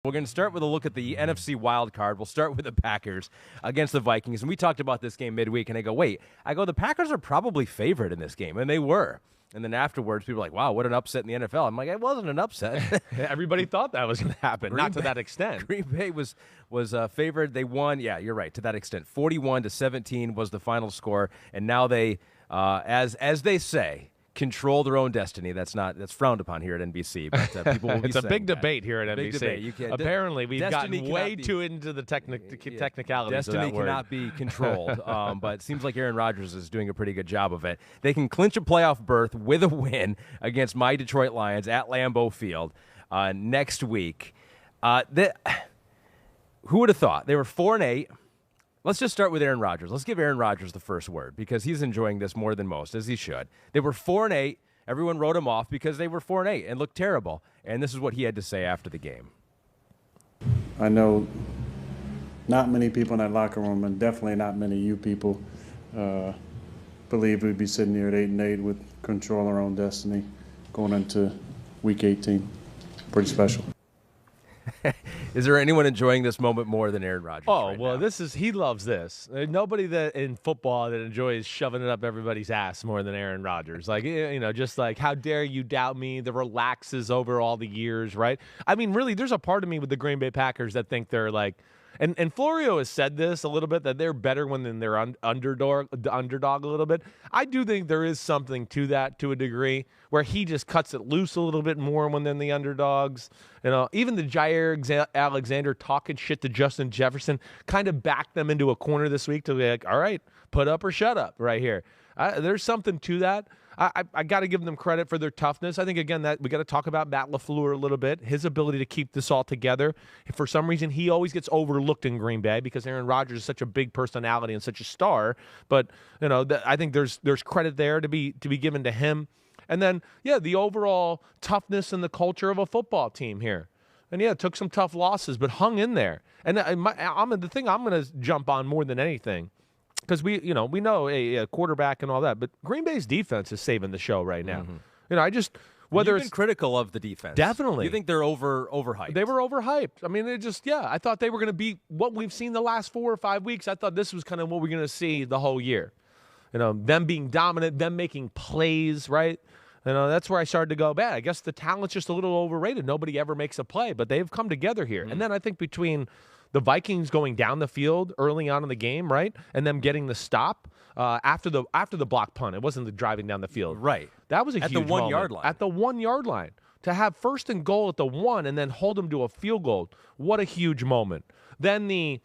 We're going to start with a look at the NFC wild card. We'll start with the Packers against the Vikings. And we talked about this game midweek, and I go, the Packers are probably favored in this game. And they were. And then afterwards, people were like, wow, what an upset in the NFL. I'm like, it wasn't an upset. Everybody thought that was going to happen, not to that extent. Green Bay was favored. They won. Yeah, you're right, to that extent. 41-17 was the final score. And now they, as they say, control their own destiny. That's frowned upon here at NBC, but people will be It's a big that. debate here at Big NBC. debate. Apparently, we've gotten way too into the technicalities Destiny of that word. cannot be controlled, but it seems like Aaron Rodgers is doing a pretty good job of it. They can clinch a playoff berth with a win against my Detroit Lions at Lambeau Field next week. Who would have thought? They were 4-8. Let's just start with Aaron Rodgers. Let's give Aaron Rodgers the first word because he's enjoying this more than most, as he should. They were 4-8. Everyone wrote him off because they were 4-8 and looked terrible. And this is what he had to say after the game. I know not many people in that locker room, and definitely not many of you people, believe we'd be sitting here at 8-8 with control our own destiny going into Week 18. Pretty special. Is there anyone enjoying this moment more than Aaron Rodgers? Now? He loves this. Nobody that in football that enjoys shoving it up everybody's ass more than Aaron Rodgers. Like, just like, how dare you doubt me? The relaxes over all the years, right? I mean, really, there's a part of me with the Green Bay Packers that think they're like, and Florio has said this a little bit, that they're better when they're underdog a little bit. I do think there is something to that to a degree where he just cuts it loose a little bit more when they're the underdogs. Even the Jair Alexander talking shit to Justin Jefferson kind of backed them into a corner this week to be like, all right, put up or shut up right here. There's something to that. I got to give them credit for their toughness. I think, again, that we got to talk about Matt LaFleur a little bit, his ability to keep this all together. For some reason, he always gets overlooked in Green Bay because Aaron Rodgers is such a big personality and such a star. But, I think there's credit there to be given to him. And then, the overall toughness and the culture of a football team here. And, it took some tough losses, but hung in there. And the thing I'm going to jump on more than anything, because we know a quarterback and all that, but Green Bay's defense is saving the show right now. You've been critical of the defense. Definitely. You think they're overhyped? They were overhyped. I mean, I thought they were going to be what we've seen the last 4 or 5 weeks. I thought this was kind of what we're going to see the whole year. Them being dominant, them making plays, right? That's where I started to go, man, I guess the talent's just a little overrated. Nobody ever makes a play, but they've come together here. And then I think between the Vikings going down the field early on in the game, right, and them getting the stop after the block punt. It wasn't the driving down the field. Right. That was a huge moment. At the 1 yard line. At the 1 yard line. To have first and goal at the 1 and then hold them to a field goal. What a huge moment. Then the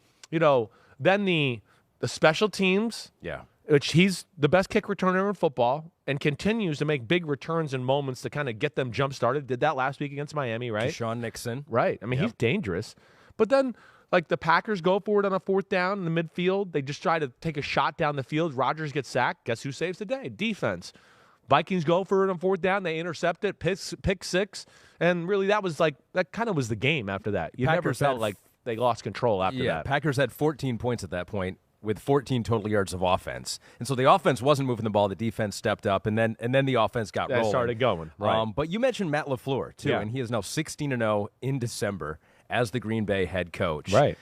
special teams. Yeah. Which he's the best kick returner in football and continues to make big returns and moments to kind of get them jump-started. Did that last week against Miami, right? Deshaun Nixon. Right. I mean, he's dangerous. But then, like, the Packers go for it on a 4th down in the midfield. They just try to take a shot down the field. Rodgers gets sacked. Guess who saves the day? Defense. Vikings go for it on 4th down. They intercept it, pick 6. And really, that kind of was the game after that. You never felt like they lost control after that. Yeah, Packers had 14 points at that point, with 14 total yards of offense. And so the offense wasn't moving the ball. The defense stepped up, and then the offense got rolling. Started going. Right. But you mentioned Matt LaFleur, too, and he is now 16-0 in December as the Green Bay head coach. Right.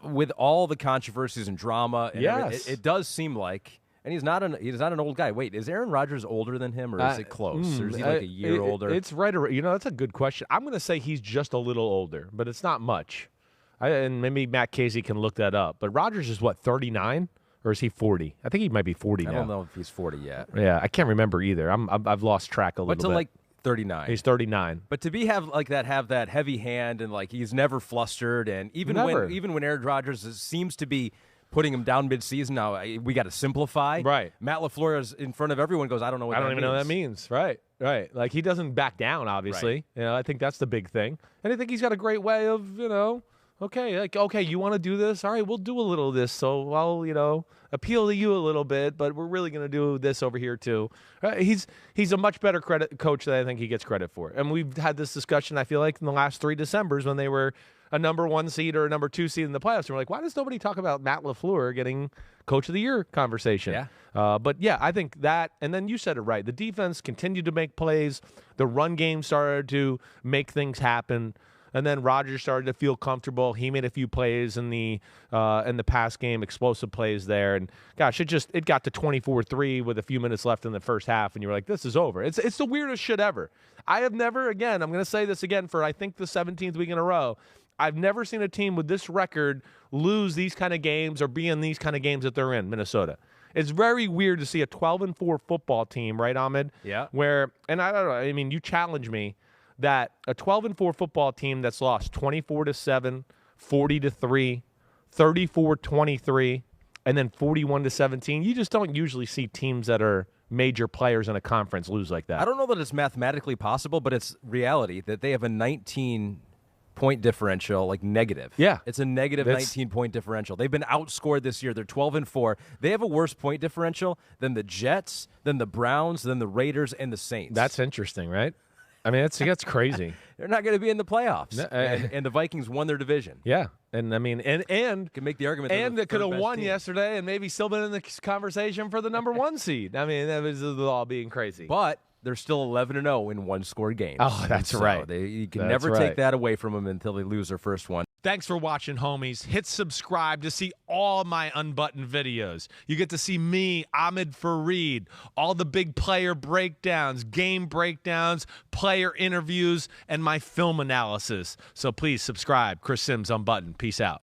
With all the controversies and drama, and it does seem like, and he's not an old guy. Wait, is Aaron Rodgers older than him, or is it close? Or is he like a year older? It's right around. That's a good question. I'm going to say he's just a little older, but it's not much. And maybe Matt Casey can look that up. But Rodgers is, 39? Or is he 40? I think he might be 40 now. I don't know if he's 40 yet. Yeah, I can't remember either. I've lost track a little bit. But to, like, 39. He's 39. But to have that heavy hand, and, like, he's never flustered. And even when Aaron Rodgers seems to be putting him down midseason, now we got to simplify. Right. Matt LaFleur is in front of everyone, goes, I don't know what that means. I don't even know what that means. Right. Like, he doesn't back down, obviously. Right. I think that's the big thing. And I think he's got a great way of, okay, you want to do this? All right, we'll do a little of this. So I'll, appeal to you a little bit, but we're really going to do this over here too. He's a much better coach than I think he gets credit for. And we've had this discussion, I feel like, in the last 3 Decembers when they were a number 1 seed or a number 2 seed in the playoffs. And we're like, why does nobody talk about Matt LaFleur getting Coach of the Year conversation? Yeah. But I think that, and then you said it right. The defense continued to make plays. The run game started to make things happen. And then Rodgers started to feel comfortable. He made a few plays in the pass game, explosive plays there. And gosh, it got to 24-3 with a few minutes left in the first half, and you were like, this is over. It's the weirdest shit ever. I have never, again, I'm going to say this again for I think the 17th week in a row, I've never seen a team with this record lose these kind of games or be in these kind of games that they're in, Minnesota. It's very weird to see a 12-4 football team, right, Ahmed? Yeah. Where, and I don't know, I mean, you challenge me that a 12-4 football team that's lost 24-7, 40-3, 34-23, and then 41-17, you just don't usually see teams that are major players in a conference lose like that. I don't know that it's mathematically possible, but it's reality that they have a 19-point differential, like negative. Yeah. It's a negative 19-point differential. They've been outscored this year. They're 12-4. They have a worse point differential than the Jets, than the Browns, than the Raiders, and the Saints. That's interesting, right? I mean, that's crazy. They're not going to be in the playoffs. And the Vikings won their division. Yeah. And I mean, and can make the argument and they could have won team. yesterday and maybe still been in the conversation for the number 1 seed. I mean, that was all being crazy. But they're still 11-0 in one-score games. Oh, that's right. You can never take that away from them until they lose their first one. Thanks for watching, homies. Hit subscribe to see all my Unbuttoned videos. You get to see me, Ahmed Fareed, all the big player breakdowns, game breakdowns, player interviews, and my film analysis. So please subscribe. Chris Simms Unbuttoned. Peace out.